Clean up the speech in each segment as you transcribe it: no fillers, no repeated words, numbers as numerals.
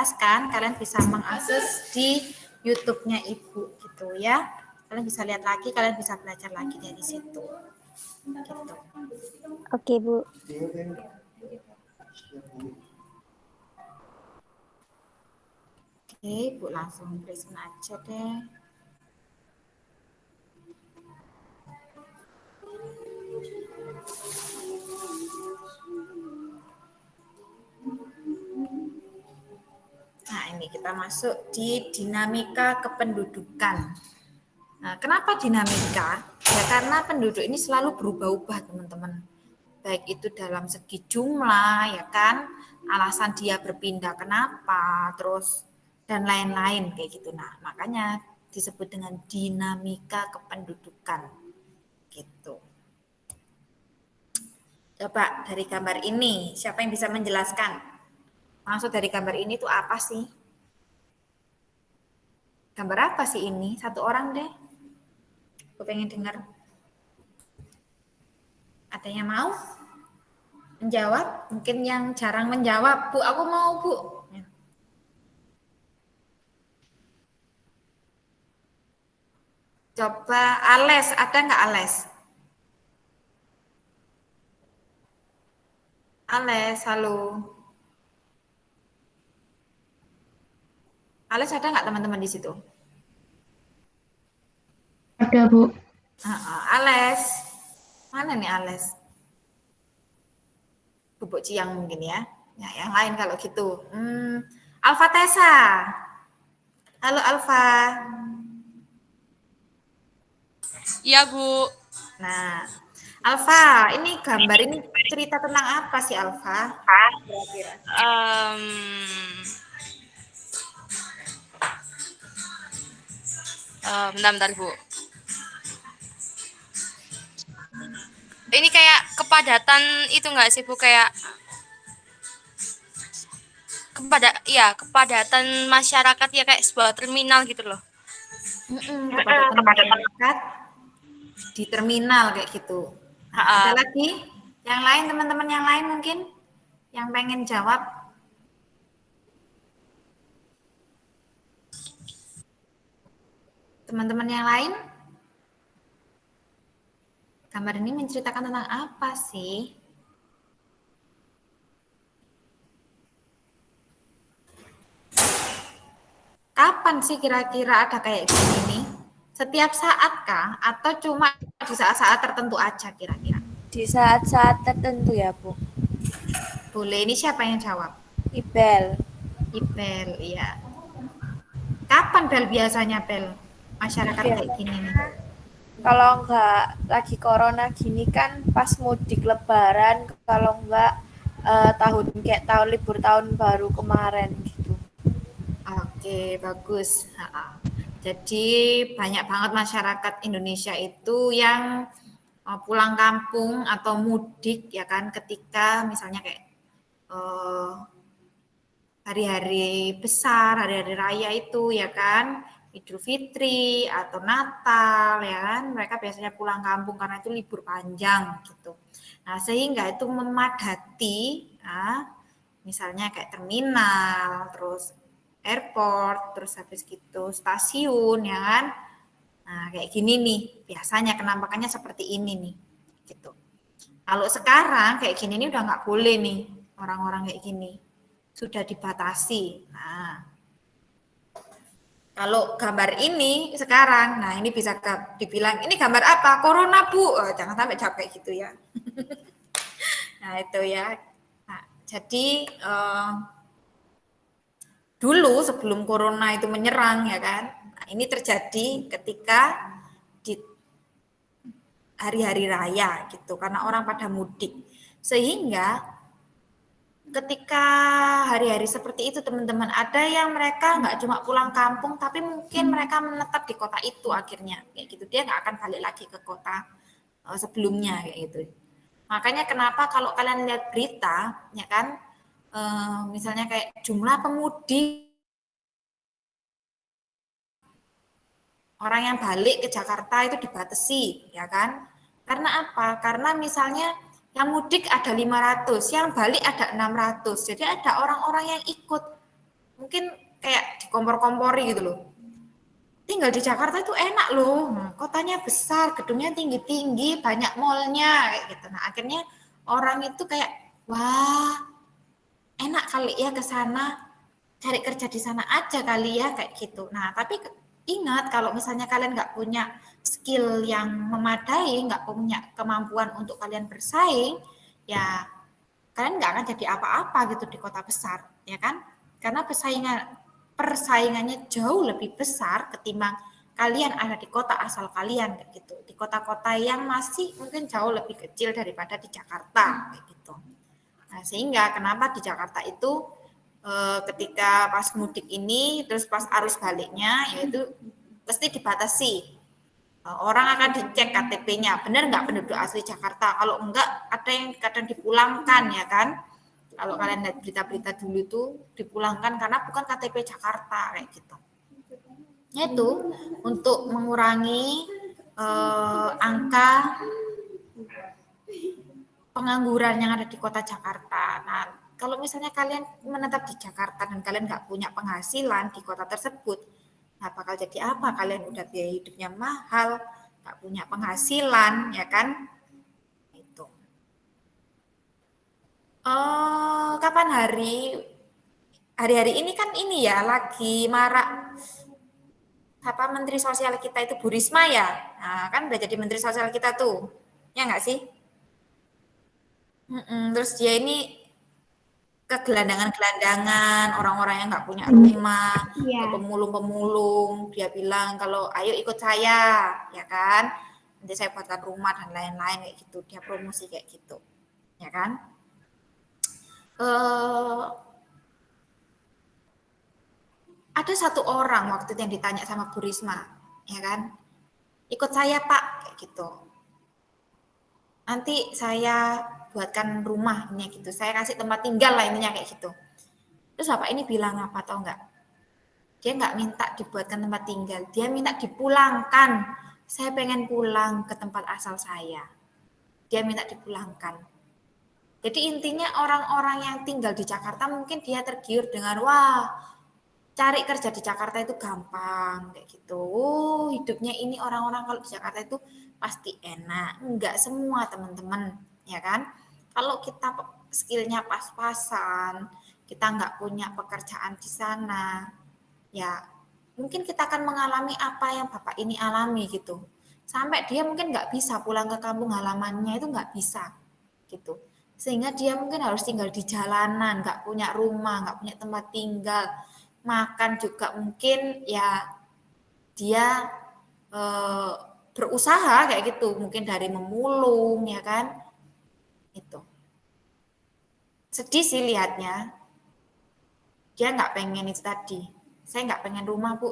jelaskan, kalian bisa mengakses di YouTube-nya Ibu gitu ya. Kalian bisa lihat lagi, kalian bisa belajar lagi dari situ. Gitu. Oke, Bu. Oke, Bu langsung present aja deh. Nah, ini kita masuk di dinamika kependudukan. Nah, kenapa dinamika? Ya karena penduduk ini selalu berubah-ubah, teman-teman. Baik itu dalam segi jumlah, ya kan, alasan dia berpindah kenapa, terus dan lain-lain kayak gitu. Nah, makanya disebut dengan dinamika kependudukan. Gitu. Coba dari gambar ini, siapa yang bisa menjelaskan? Maksud dari gambar ini tuh apa sih? Gambar apa sih ini? Satu orang deh. Aku pengen dengar. Ada yang mau menjawab? Mungkin yang jarang menjawab. Bu, aku mau, Bu. Coba Ales, ada nggak Ales? Ales, halo. Ales ada nggak teman-teman di situ? Ada, Bu. Ales, mana nih Ales? Bubuk Ciang mungkin ya. Ya, yang lain kalau gitu. Alfa Tessa. Halo Alfa. Iya, Bu. Nah, Alfa, ini gambar ini cerita tentang apa sih Alfa? Kira-kira. Bentar, Bu. Ini kayak kepadatan itu nggak sih, Bu? Kayak kepadatan masyarakat ya, kayak sebuah terminal gitu loh. Kepadatan masyarakat di terminal kayak gitu. Nah, ada lagi yang lain, teman-teman yang lain mungkin yang pengen jawab. Teman-teman yang lain, gambar ini menceritakan tentang apa sih? Kapan sih kira-kira ada kayak gini nih? Setiap saat kah? Atau cuma di saat-saat tertentu aja kira-kira? Di saat-saat tertentu ya, Bu. Boleh, ini siapa yang jawab? Ibel. Ibel, iya. Kapan Bel biasanya Bel? Masyarakat kayak gini nih. Kalau enggak lagi corona gini kan pas mudik lebaran, kalau enggak tahun libur tahun baru kemarin gitu. Oke, bagus. Jadi banyak banget masyarakat Indonesia itu yang pulang kampung atau mudik ya kan ketika misalnya kayak hari-hari besar, hari-hari raya itu ya kan, Idul Fitri atau Natal ya kan, mereka biasanya pulang kampung karena itu libur panjang gitu. Nah, sehingga itu memadati misalnya kayak terminal, terus airport, terus habis gitu stasiun ya kan. Nah, kayak gini nih, biasanya kenampakannya seperti ini nih, gitu. Kalau sekarang kayak gini nih udah nggak boleh nih orang-orang kayak gini, sudah dibatasi. Nah, kalau gambar ini sekarang, nah ini bisa dibilang ini gambar apa? Corona Bu, jangan sampai jawab kayak gitu ya. Nah itu ya. Nah, jadi dulu sebelum corona itu menyerang ya kan, nah, ini terjadi ketika di hari-hari raya gitu karena orang pada mudik sehingga ketika hari-hari seperti itu teman-teman ada yang mereka nggak cuma pulang kampung tapi mungkin mereka menetap di kota itu akhirnya kayak gitu dia nggak akan balik lagi ke kota sebelumnya kayak gitu makanya kenapa kalau kalian lihat berita ya kan misalnya kayak jumlah pemudik orang yang balik ke Jakarta itu dibatasi ya kan karena apa karena misalnya yang mudik ada 500, yang balik ada 600. Jadi ada orang-orang yang ikut mungkin kayak dikompor-kompori gitu loh. Tinggal di Jakarta itu enak loh, kotanya besar, gedungnya tinggi-tinggi, banyak mallnya kayak gitu. Nah akhirnya orang itu kayak wah enak kali ya ke sana, cari kerja di sana aja kali ya kayak gitu. Nah tapi ingat kalau misalnya kalian nggak punya skill yang memadai, nggak punya kemampuan untuk kalian bersaing, ya kalian nggak akan jadi apa-apa gitu di kota besar, ya kan? Karena persaingannya jauh lebih besar ketimbang kalian ada di kota asal kalian kayak gitu. Di kota-kota yang masih mungkin jauh lebih kecil daripada di Jakarta kayak gitu. Nah, sehingga kenapa di Jakarta itu ketika pas mudik ini terus pas arus baliknya yaitu pasti dibatasi. Orang akan dicek KTP-nya, benar nggak penduduk asli Jakarta. Kalau enggak, ada yang kadang dipulangkan ya kan. Kalau kalian lihat berita-berita dulu itu dipulangkan karena bukan KTP Jakarta kayak gitu. Yaitu untuk mengurangi angka pengangguran yang ada di kota Jakarta. Nah, kalau misalnya kalian menetap di Jakarta dan kalian nggak punya penghasilan di kota tersebut, nah bakal jadi apa? Kalian udah biaya hidupnya mahal, nggak punya penghasilan, ya kan? Itu. Kapan hari-hari ini kan ini ya lagi marak apa Menteri Sosial kita itu Bu Risma ya, nah kan udah jadi Menteri Sosial kita tuh, ya nggak sih? Terus dia ini kegelandangan-gelandangan, orang-orang yang nggak punya rumah, ke Iya. pemulung-pemulung, dia bilang kalau ayo ikut saya, ya kan? Nanti saya buatkan rumah dan lain-lain kayak gitu, dia promosi kayak gitu, ya kan? Eh, ada satu orang waktu itu yang ditanya sama Bu Risma, ya kan? Ikut saya Pak, kayak gitu. Nanti saya buatkan rumah ini gitu, saya kasih tempat tinggal lah intinya kayak gitu. Terus Bapak ini bilang apa tau nggak? Dia nggak minta dibuatkan tempat tinggal, dia minta dipulangkan. Saya pengen pulang ke tempat asal saya. Dia minta dipulangkan. Jadi intinya orang-orang yang tinggal di Jakarta mungkin dia tergiur dengan wah cari kerja di Jakarta itu gampang kayak gitu. Hidupnya ini orang-orang kalau di Jakarta itu pasti enak. Enggak semua teman-teman, ya kan? Kalau kita skillnya pas-pasan, kita nggak punya pekerjaan di sana, ya mungkin kita akan mengalami apa yang Bapak ini alami gitu. Sampai dia mungkin nggak bisa pulang ke kampung halamannya itu nggak bisa gitu. Sehingga dia mungkin harus tinggal di jalanan, nggak punya rumah, nggak punya tempat tinggal. Makan juga mungkin ya dia eh, berusaha kayak gitu, mungkin dari memulung ya kan. Itu. Sedih sih lihatnya. Dia nggak pengen itu tadi. Saya nggak pengen rumah, Bu.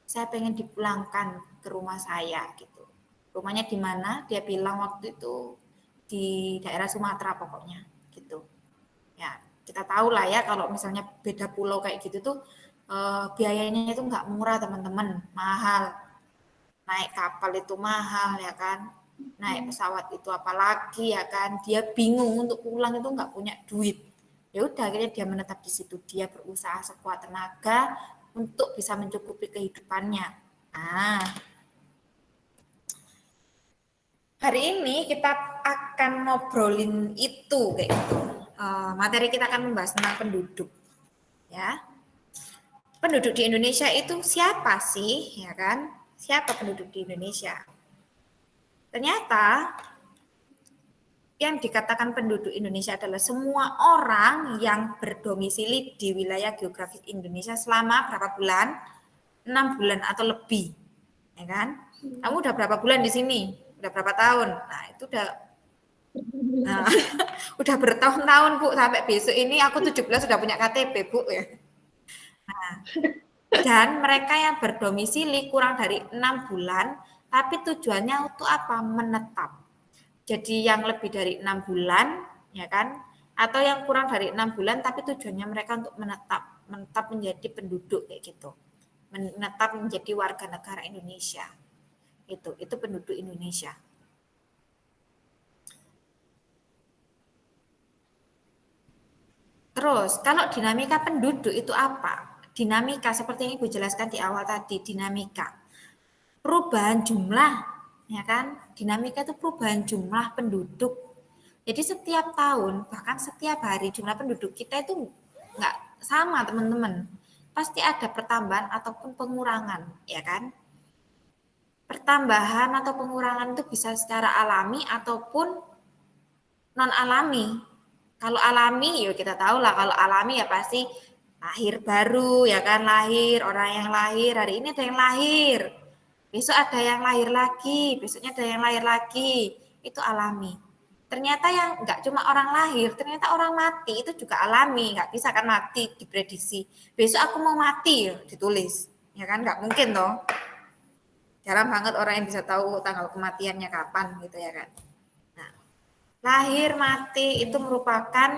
Saya pengen dipulangkan ke rumah saya gitu. Rumahnya di mana? Dia bilang waktu itu di daerah Sumatera pokoknya gitu. Ya, kita tahu lah ya kalau misalnya beda pulau kayak gitu tuh biayanya itu nggak murah teman-teman, mahal. Naik kapal itu mahal ya kan. Naik pesawat itu apalagi ya kan. Dia bingung untuk pulang itu nggak punya duit. Ya udah akhirnya dia menetap di situ. Dia berusaha sekuat tenaga untuk bisa mencukupi kehidupannya. Nah, hari ini kita akan ngobrolin itu kayak gitu. Materi kita akan membahas tentang penduduk, ya. Penduduk di Indonesia itu siapa sih, ya kan? Siapa penduduk di Indonesia? Ternyata yang dikatakan penduduk Indonesia adalah semua orang yang berdomisili di wilayah geografis Indonesia selama berapa bulan? 6 bulan atau lebih, ya kan? Kamu udah berapa bulan di sini? Udah berapa tahun? Nah, itu nah, udah bertahun-tahun, Bu. Sampai besok ini aku 17 sudah punya KTP, Bu ya. Nah, dan mereka yang berdomisili kurang dari 6 bulan, tapi tujuannya untuk apa? Menetap. Jadi yang lebih dari 6 bulan, ya kan? Atau yang kurang dari 6 bulan, tapi tujuannya mereka untuk menetap menjadi penduduk kayak gitu. Menetap menjadi warga negara Indonesia. Itu penduduk Indonesia. Terus, kalau dinamika penduduk itu apa? dinamika seperti yang Ibu jelaskan di awal tadi, dinamika. Perubahan jumlah, ya kan? Dinamika itu perubahan jumlah penduduk. Jadi setiap tahun, bahkan setiap hari jumlah penduduk kita itu nggak sama, teman-teman. Pasti ada pertambahan ataupun pengurangan, ya kan? Pertambahan atau pengurangan itu bisa secara alami ataupun non alami. Kalau alami, ya kita tahu lah, kalau alami ya pasti lahir baru, ya kan, lahir, orang yang lahir, hari ini ada yang lahir, besok ada yang lahir lagi, besoknya ada yang lahir lagi, itu alami. Ternyata yang nggak cuma orang lahir, ternyata orang mati itu juga alami, nggak bisa kan mati diprediksi. Besok aku mau mati, ditulis, ya kan, nggak mungkin toh. Jarang banget orang yang bisa tahu tanggal kematiannya kapan gitu ya kan. Nah, lahir mati itu merupakan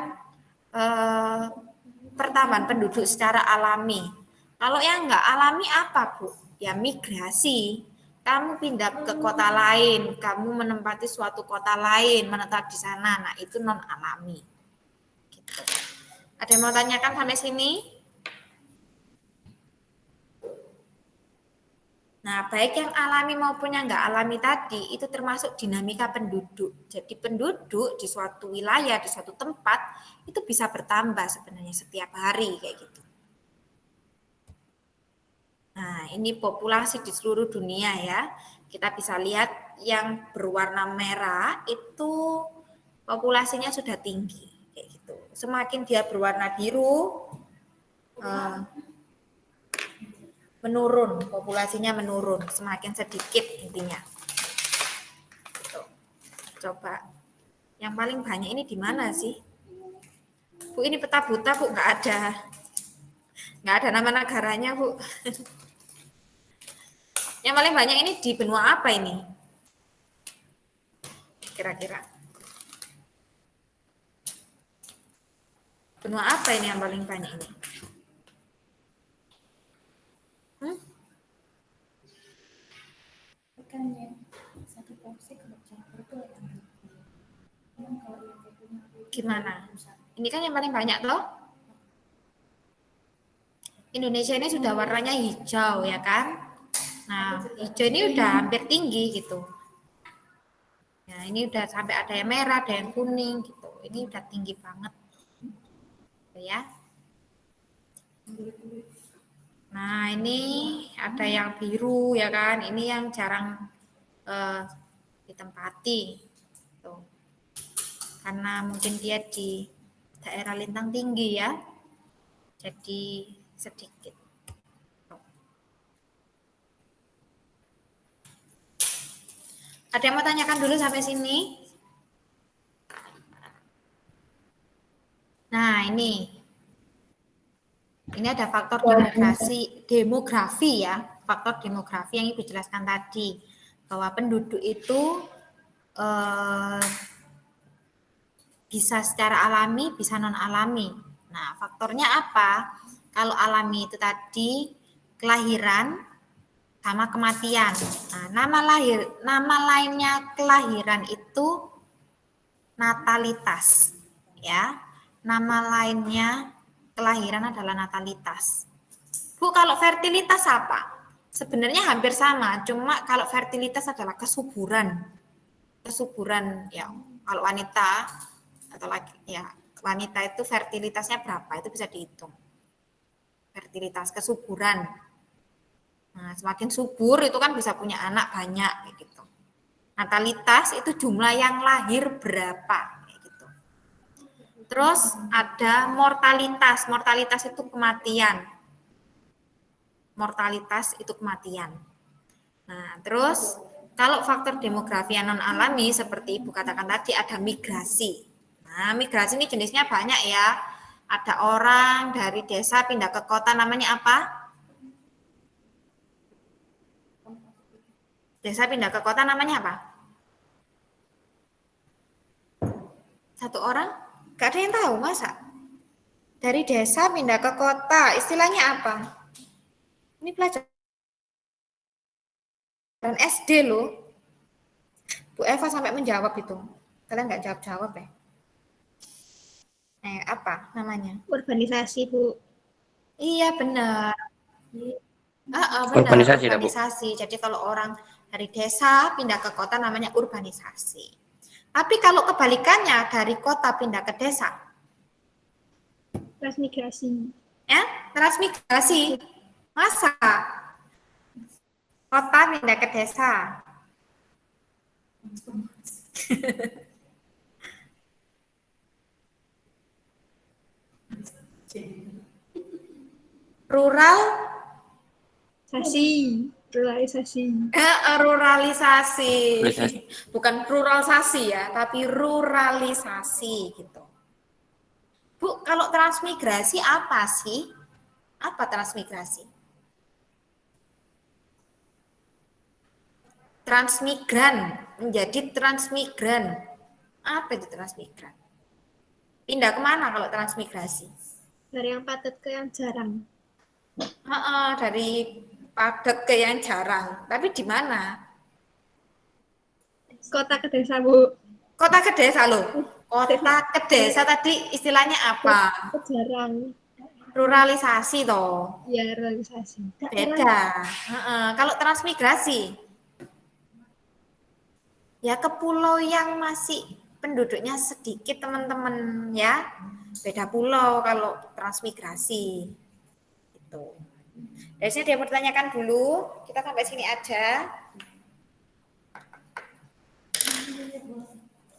pertambahan penduduk secara alami. Kalau yang enggak alami apa, Bu? Ya migrasi. Kamu pindah ke kota lain, kamu menempati suatu kota lain, menetap di sana. Nah, itu non alami. Gitu. Ada yang mau tanyakan sampai sini? Nah, baik yang alami maupun yang enggak alami tadi, itu termasuk dinamika penduduk. Jadi penduduk di suatu wilayah, di suatu tempat, itu bisa bertambah sebenarnya setiap hari, kayak gitu. Nah, ini populasi di seluruh dunia ya. Kita bisa lihat yang berwarna merah itu populasinya sudah tinggi, kayak gitu. Semakin dia berwarna biru, menurun, populasinya menurun, semakin sedikit intinya. Gitu. Coba, yang paling banyak ini di mana sih? Bu, ini peta buta, Bu, nggak ada nama negaranya, Bu. Yang paling banyak ini di benua apa ini? Kira-kira. Benua apa ini yang paling banyak ini? Gimana? Ini kan yang paling banyak loh. Indonesia ini sudah warnanya hijau ya kan? Nah, hijau ini udah hampir tinggi gitu. Nah, ini udah sampai ada yang merah, ada yang kuning gitu. Ini udah tinggi banget. Ya. Nah, ini ada yang biru ya kan? Ini yang jarang ditempati. Tuh. Karena mungkin dia di daerah lintang tinggi ya. Jadi sedikit. Ada yang mau tanyakan dulu sampai sini? Nah, ini ada faktor demografi ya, faktor demografi yang Ibu jelaskan tadi, bahwa penduduk itu bisa secara alami, bisa non alami. Nah, faktornya apa? Kalau alami itu tadi kelahiran sama kematian. Nah, nama lainnya kelahiran itu natalitas, ya. Nama lainnya kelahiran adalah natalitas. Bu, kalau fertilitas apa? Sebenarnya hampir sama, cuma kalau fertilitas adalah kesuburan. Kesuburan ya, kalau wanita atau laki ya, wanita itu fertilitasnya berapa? Itu bisa dihitung. Fertilitas kesuburan. Nah, semakin subur itu kan bisa punya anak banyak gitu. Natalitas itu jumlah yang lahir berapa gitu. Terus ada mortalitas. Mortalitas itu kematian. Mortalitas itu kematian. Nah, terus kalau faktor demografi yang non alami seperti Ibu katakan tadi ada migrasi. Nah, migrasi ini jenisnya banyak ya. Ada orang dari desa pindah ke kota, namanya apa? Desa pindah ke kota namanya apa? Satu orang? Gak ada yang tahu, masa? Dari desa pindah ke kota, istilahnya apa? Ini pelajaran SD loh. Bu Eva sampai menjawab itu. Kalian nggak jawab-jawab ya? Apa namanya? Urbanisasi, Bu. Iya benar. Benar, Urbanisasi, Bu. urbanisasi. Jadi kalau orang dari desa pindah ke kota namanya urbanisasi. Tapi kalau kebalikannya dari kota pindah ke desa, Transmigrasi. ya transmigrasi. Masa kota pindah ke desa? Rural, Ruralisasi. ruralisasi. Ruralisasi. Bukan pluralisasi ya, tapi ruralisasi gitu. Bu, kalau transmigrasi apa sih? Apa transmigrasi? Transmigran menjadi transmigran. Apa itu transmigran? Pindah kemana kalau transmigrasi? Dari yang padat ke yang jarang. Dari padat ke yang jarang. Tapi di mana? Kota ke desa, Bu. Kota ke desa loh. Kota ke desa tadi istilahnya apa? Ke jarang. Ruralisasi toh. Ya, ruralisasi. Beda. Kalau transmigrasi, ya ke pulau yang masih penduduknya sedikit teman-teman ya. Beda pulau kalau transmigrasi. Itu. Dari sini dia pertanyakan dulu. Kita sampai sini aja.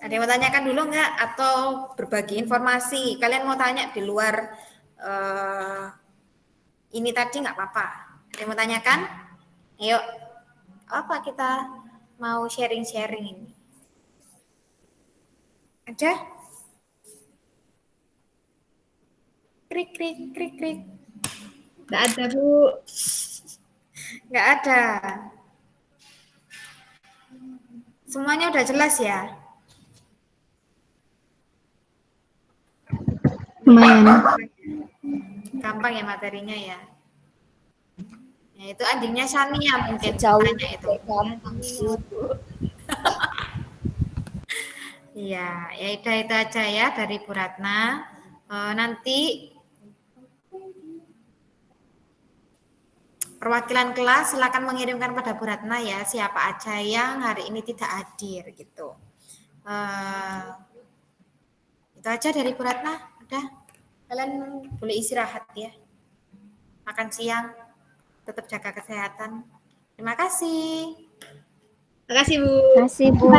Ada yang mau tanyakan dulu nggak? Atau berbagi informasi? Kalian mau tanya di luar ini tadi nggak apa-apa. Ada yang mau tanyakan? Ayo. Apa kita mau sharing-sharing ini? Ada? Krik, krik, krik, krik. Nggak ada, Bu. Nggak ada. Semuanya udah jelas ya? Lumayan. Gampang ya materinya ya? Ya itu adiknya Shania mungkin Jauh tanya itu. gampang. Iya, ya itu aja ya dari Bu Ratna. Nanti perwakilan kelas silakan mengirimkan pada Bu Ratna ya siapa aja yang hari ini tidak hadir gitu. Itu aja dari Bu Ratna. Udah, kalian boleh istirahat ya. Makan siang, tetap jaga kesehatan. Terima kasih. Makasih, Bu. Makasih, Bu.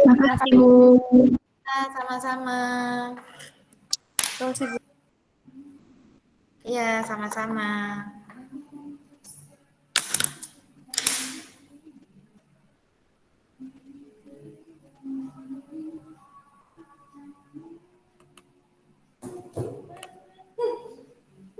Makasih, Bu. Sama-sama. Iya, sama-sama.